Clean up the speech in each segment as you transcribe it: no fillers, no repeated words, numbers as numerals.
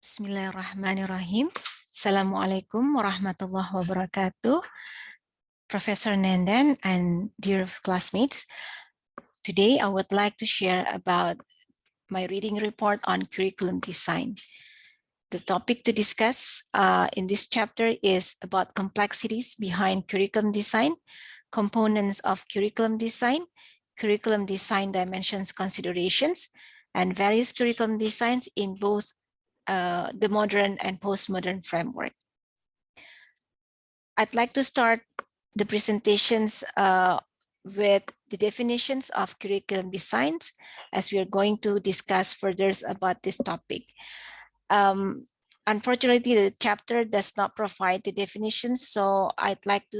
Bismillahirrahmanirrahim. Assalamualaikum warahmatullahi wabarakatuh. Professor Nandan and dear classmates, today I would like to share about my reading report on curriculum design. The topic to discuss in this chapter is about complexities behind curriculum design, components of curriculum design dimensions considerations, and various curriculum designs in both the modern and postmodern framework. I'd like to start the presentations with the definitions of curriculum designs, as we are going to discuss further about this topic. Unfortunately, the chapter does not provide the definitions, so I'd like to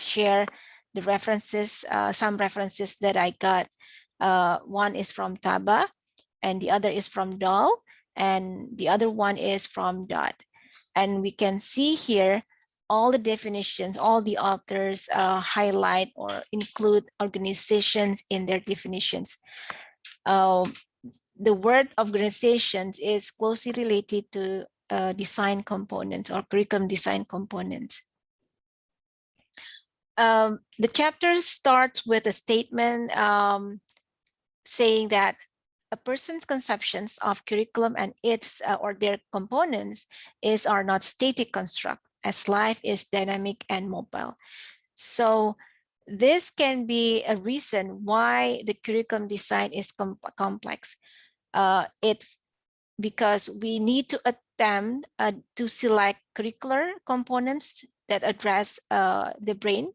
share the references, some references that I got. One is from Taba, and the other is from Dahl, and the other one is from Dodd. And we can see here all the definitions, all the authors highlight or include organizations in their definitions. The word organizations is closely related to design components or curriculum design components. The chapter starts with a statement saying that a person's conceptions of curriculum and its or their components are not static construct, as life is dynamic and mobile. So this can be a reason why the curriculum design is complex. It's because we need to attempt to select curricular components that address the brain,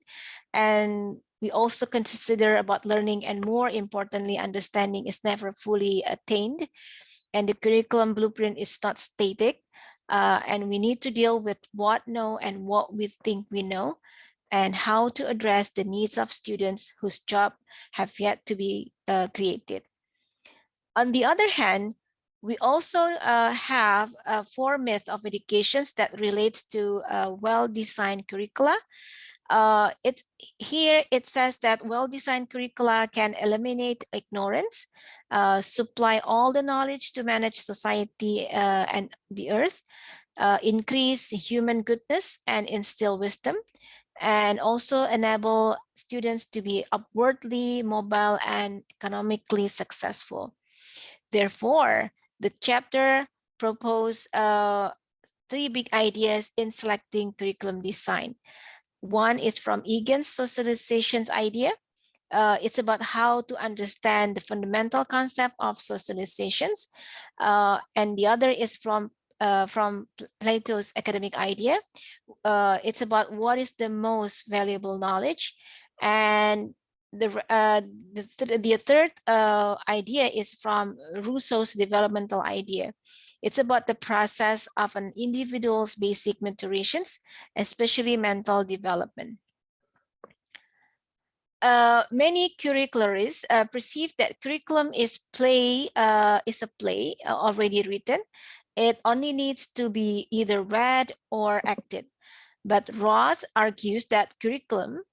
and we also consider about learning, and more importantly, understanding is never fully attained, and the curriculum blueprint is not static, and we need to deal with what know and what we think we know, and how to address the needs of students whose job have yet to be created. On the other hand, we also have 4 myths of educations that relates to well-designed curricula. Here it says that well-designed curricula can eliminate ignorance, supply all the knowledge to manage society and the earth, increase human goodness and instill wisdom, and also enable students to be upwardly mobile and economically successful. Therefore, the chapter proposed 3 big ideas in selecting curriculum design. One is from Egan's socializations idea. It's about how to understand the fundamental concept of socializations. And the other is from Plato's academic idea. It's about what is the most valuable knowledge. And the third idea is from Rousseau's developmental idea. It's about the process of an individual's basic maturations, especially mental development. Many curricularists perceive that curriculum is a play already written. It only needs to be either read or acted. But Roth argues that curriculum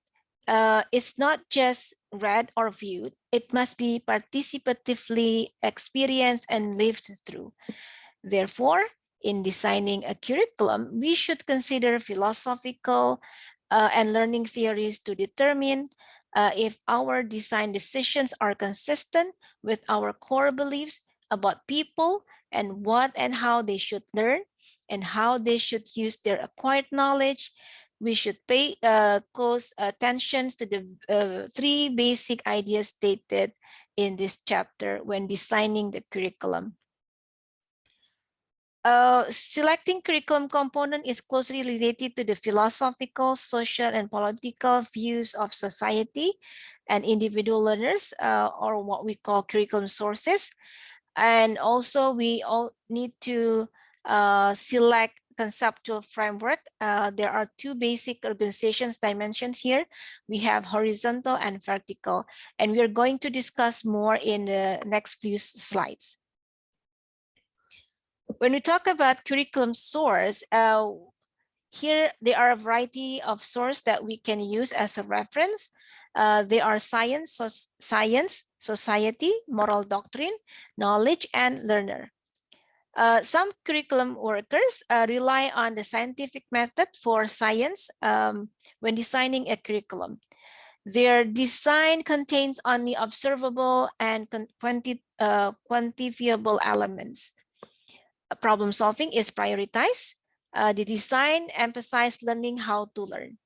is not just read or viewed, it must be participatively experienced and lived through. Therefore, in designing a curriculum, we should consider philosophical and learning theories to determine if our design decisions are consistent with our core beliefs about people and what and how they should learn and how they should use their acquired knowledge. We should pay close attention to the 3 basic ideas stated in this chapter when designing the curriculum. Selecting curriculum component is closely related to the philosophical, social, and political views of society and individual learners, or what we call curriculum sources. And also we all need to select conceptual framework. There are 2 basic organizations dimensions here. We have horizontal and vertical, and we are going to discuss more in the next few slides. When we talk about curriculum source, here there are a variety of sources that we can use as a reference. They are science, society, moral doctrine, knowledge, and learner. Some curriculum workers rely on the scientific method for science when designing a curriculum. Their design contains only observable and quantifiable elements. Problem solving is prioritized. The design emphasizes learning how to learn.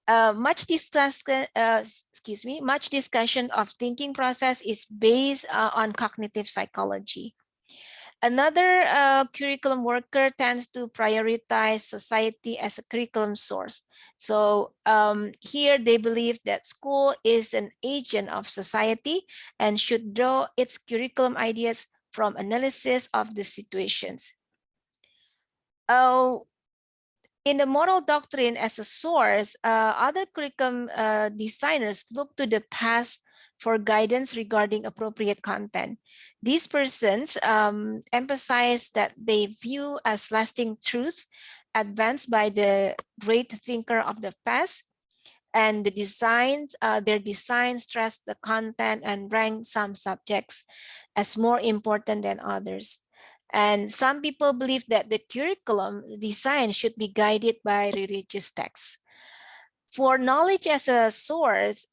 Much discussion of thinking process is based on cognitive psychology. Another curriculum worker tends to prioritize society as a curriculum source. So here they believe that school is an agent of society and should draw its curriculum ideas from analysis of the situations. In the moral doctrine as a source, other curriculum designers look to the past for guidance regarding appropriate content. These persons emphasize that they view as lasting truth advanced by the great thinker of the past, and their designs stress the content and rank some subjects as more important than others. And some people believe that the curriculum design should be guided by religious texts. For knowledge as a source,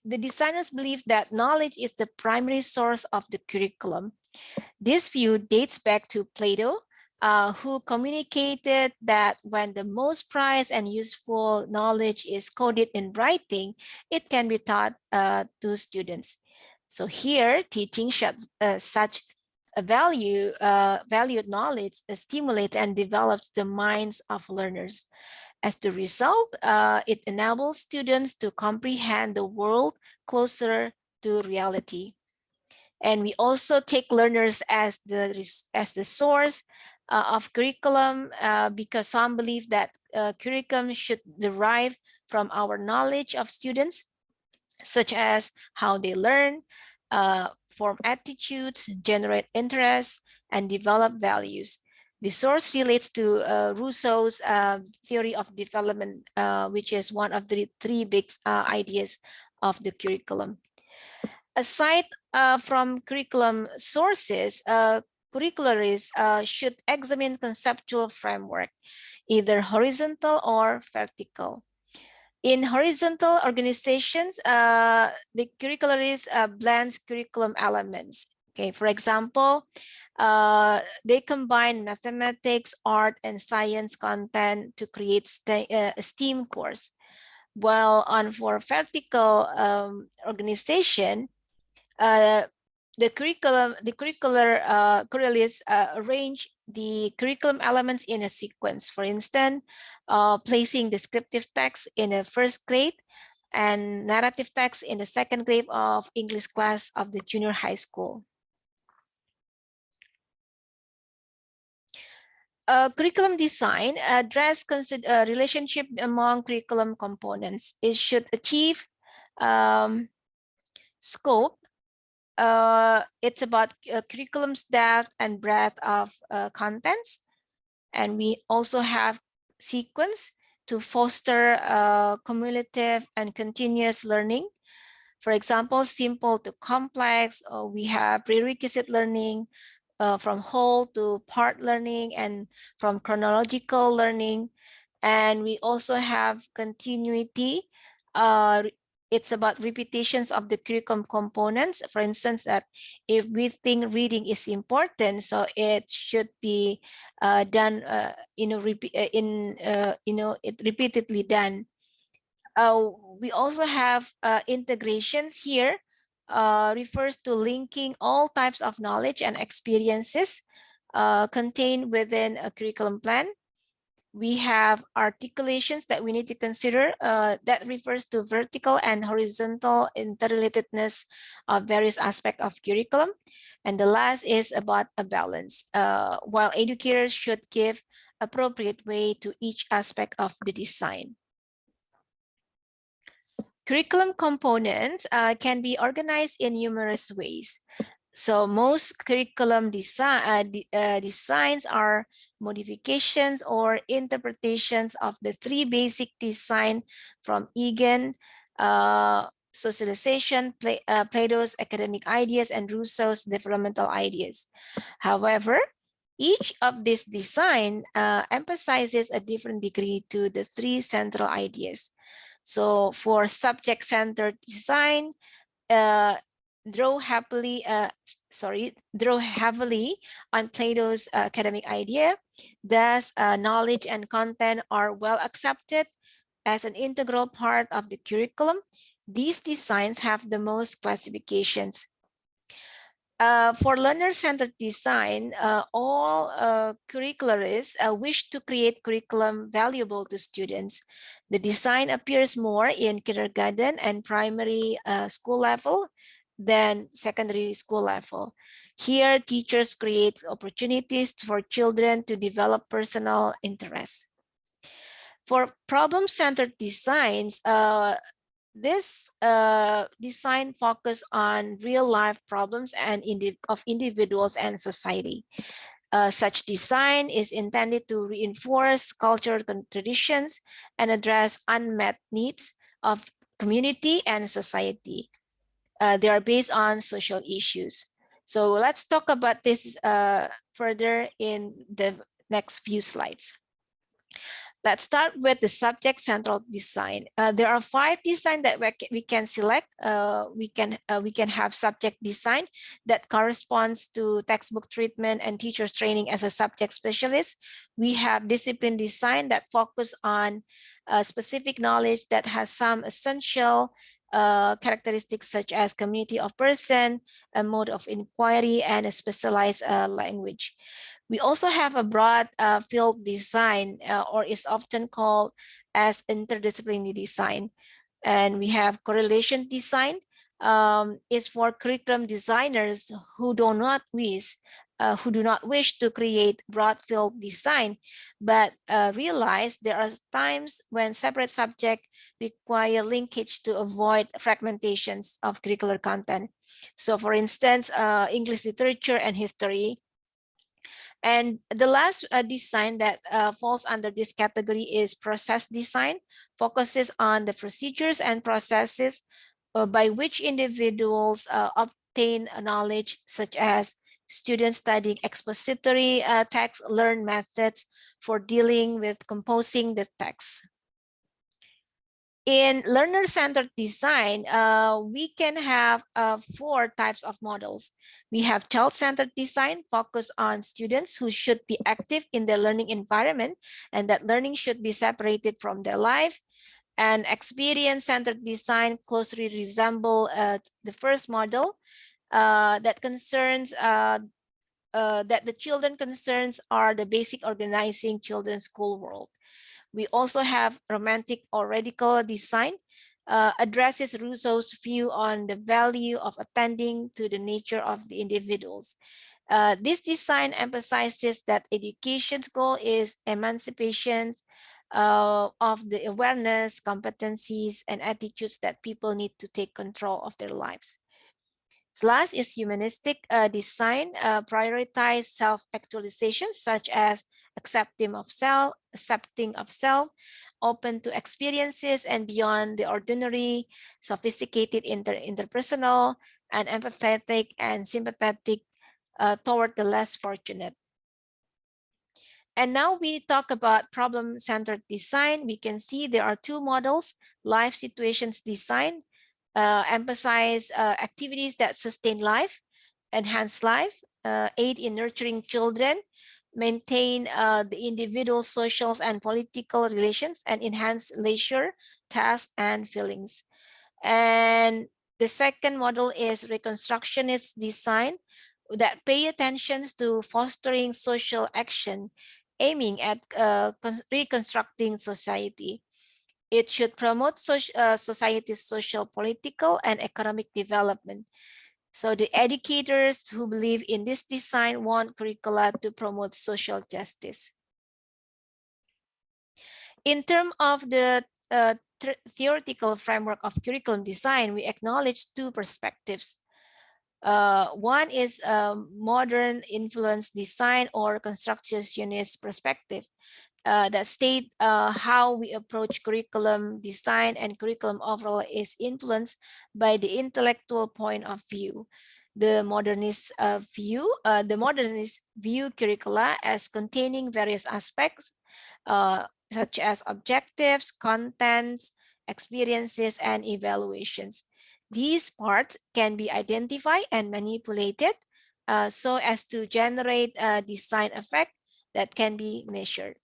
the designers believe that knowledge is the primary source of the curriculum. This view dates back to Plato, who communicated that when the most prized and useful knowledge is coded in writing, it can be taught to students. So here, teaching such a valued knowledge stimulates and develops the minds of learners. As the result, it enables students to comprehend the world closer to reality. And we also take learners as the source of curriculum because some believe that curriculum should derive from our knowledge of students, such as how they learn, form attitudes, generate interest, and develop values. The source relates to Rousseau's theory of development, which is one of the three big ideas of the curriculum. Aside from curriculum sources, curricularists should examine conceptual framework, either horizontal or vertical. In horizontal organizations, the curricularist blends curriculum elements. Okay, for example, they combine mathematics, art, and science content to create a STEAM course. While for vertical organization, the curricularists arrange the curriculum elements in a sequence. For instance, placing descriptive text in the first grade and narrative text in the second grade of English class of the junior high school. Curriculum design address relationship among curriculum components. It should achieve scope. It's about curriculum's depth and breadth of contents. And we also have sequence to foster cumulative and continuous learning. For example, simple to complex, we have prerequisite learning, from whole to part learning, and from chronological learning. And we also have continuity. It's about repetitions of the curriculum components. For instance, that if we think reading is important, so it should be done, it repeatedly done. We also have integrations here. Refers to linking all types of knowledge and experiences contained within a curriculum plan. We have articulations that we need to consider that refers to vertical and horizontal interrelatedness of various aspects of curriculum. And the last is about a balance. While educators should give appropriate weight to each aspect of the design. Curriculum components can be organized in numerous ways. So most curriculum designs are modifications or interpretations of the three basic design from Egan, socialization, Plato's academic ideas, and Rousseau's developmental ideas. However, each of these design emphasizes a different degree to the three central ideas. So for subject-centered design, draw heavily on Plato's academic idea. Thus, knowledge and content are well accepted as an integral part of the curriculum. These designs have the most classifications. For learner-centered design, all curricularists wish to create curriculum valuable to students. The design appears more in kindergarten and primary school level than secondary school level. Here, teachers create opportunities for children to develop personal interests. For problem-centered designs, this design focus on real-life problems and of individuals and society. Such design is intended to reinforce cultural traditions and address unmet needs of community and society. They are based on social issues. So let's talk about this further in the next few slides. Let's start with the subject central design. There are 5 designs that we can select. We can have subject design that corresponds to textbook treatment and teachers training as a subject specialist. We have discipline design that focus on specific knowledge that has some essential characteristics such as community of person, a mode of inquiry, and a specialized language. We also have a broad field design, or is often called as interdisciplinary design. And we have correlation design, is for curriculum designers who do not wish to create broad field design, but realize there are times when separate subjects require linkage to avoid fragmentations of curricular content. So for instance, English literature and history. And the last design that falls under this category is process design, focuses on the procedures and processes by which individuals obtain knowledge, such as students studying expository text, learn methods for dealing with composing the text. In learner-centered design, we can have 4 types of models. We have child-centered design, focus on students who should be active in their learning environment and that learning should be separated from their life. And experience-centered design closely resemble the first model that concerns that the children concerns are the basic organizing children's school world. We also have romantic or radical design, addresses Rousseau's view on the value of attending to the nature of the individuals. This design emphasizes that education's goal is emancipation of the awareness, competencies, and attitudes that people need to take control of their lives. Last is humanistic design, prioritize self-actualization, such as accepting of self, open to experiences and beyond the ordinary, sophisticated interpersonal, and empathetic and sympathetic toward the less fortunate. And now we talk about problem-centered design. We can see there are 2 models: life situations design, emphasize activities that sustain life, enhance life, aid in nurturing children, maintain the individual social and political relations, and enhance leisure, tasks, and feelings. And the second model is reconstructionist design that pay attention to fostering social action, aiming at reconstructing society. It should promote society's social, political, and economic development. So the educators who believe in this design want curricula to promote social justice. In terms of the theoretical framework of curriculum design, we acknowledge 2 perspectives. One is modern influence design or constructionist perspective. that state how we approach curriculum design and curriculum overall is influenced by the intellectual point of view. The modernist view curricula as containing various aspects such as objectives, contents, experiences, and evaluations. These parts can be identified and manipulated so as to generate a design effect that can be measured.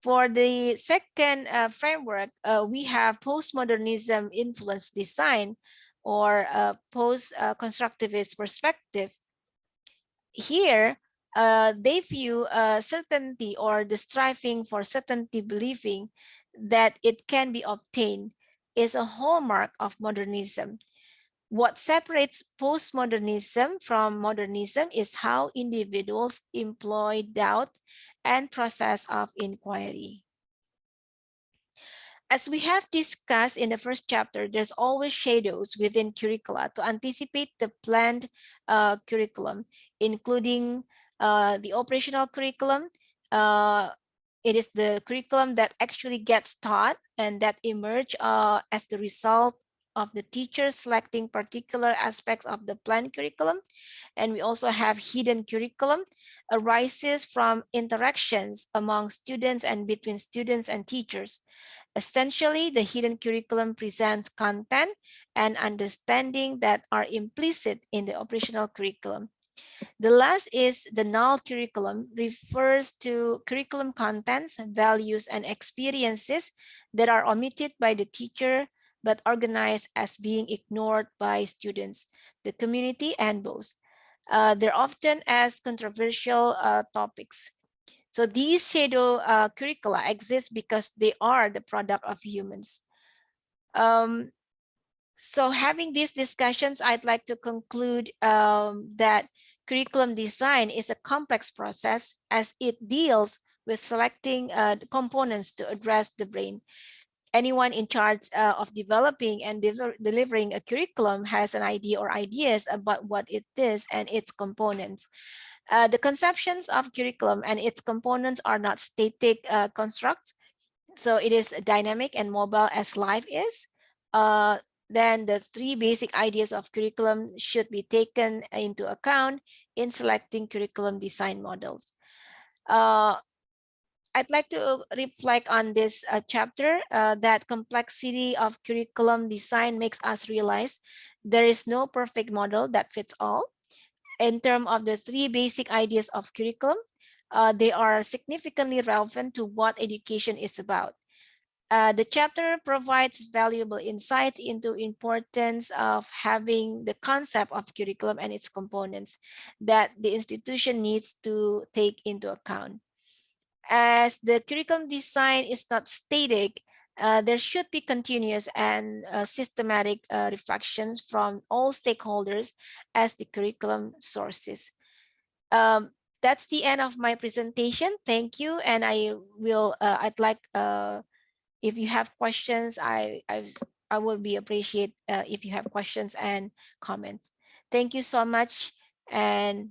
For the second framework, we have postmodernism influenced design or post-constructivist perspective. Here, they view certainty or the striving for certainty, believing that it can be obtained, is a hallmark of modernism. What separates postmodernism from modernism is how individuals employ doubt and process of inquiry. As we have discussed in the first chapter, there's always shadows within curricula to anticipate the planned curriculum, including the operational curriculum. It is the curriculum that actually gets taught and that emerge as the result of the teacher selecting particular aspects of the planned curriculum. And we also have hidden curriculum, arises from interactions among students and between students and teachers. Essentially, the hidden curriculum presents content and understanding that are implicit in the operational curriculum. The last is the null curriculum, refers to curriculum contents, values, and experiences that are omitted by the teacher but organized as being ignored by students, the community, and both. They're often as controversial topics. So these shadow curricula exist because they are the product of humans. So having these discussions, I'd like to conclude that curriculum design is a complex process as it deals with selecting components to address the brain. Anyone in charge of developing and delivering a curriculum has an idea or ideas about what it is and its components. The conceptions of curriculum and its components are not static constructs. So it is dynamic and mobile as life is. Then the three basic ideas of curriculum should be taken into account in selecting curriculum design models. I'd like to reflect on this chapter that complexity of curriculum design makes us realize there is no perfect model that fits all. In terms of the three basic ideas of curriculum, they are significantly relevant to what education is about. The chapter provides valuable insights into importance of having the concept of curriculum and its components that the institution needs to take into account. As the curriculum design is not static, there should be continuous and systematic reflections from all stakeholders as the curriculum sources. That's the end of my presentation. Thank you. And I'd like, if you have questions, I would be appreciate if you have questions and comments. Thank you so much. And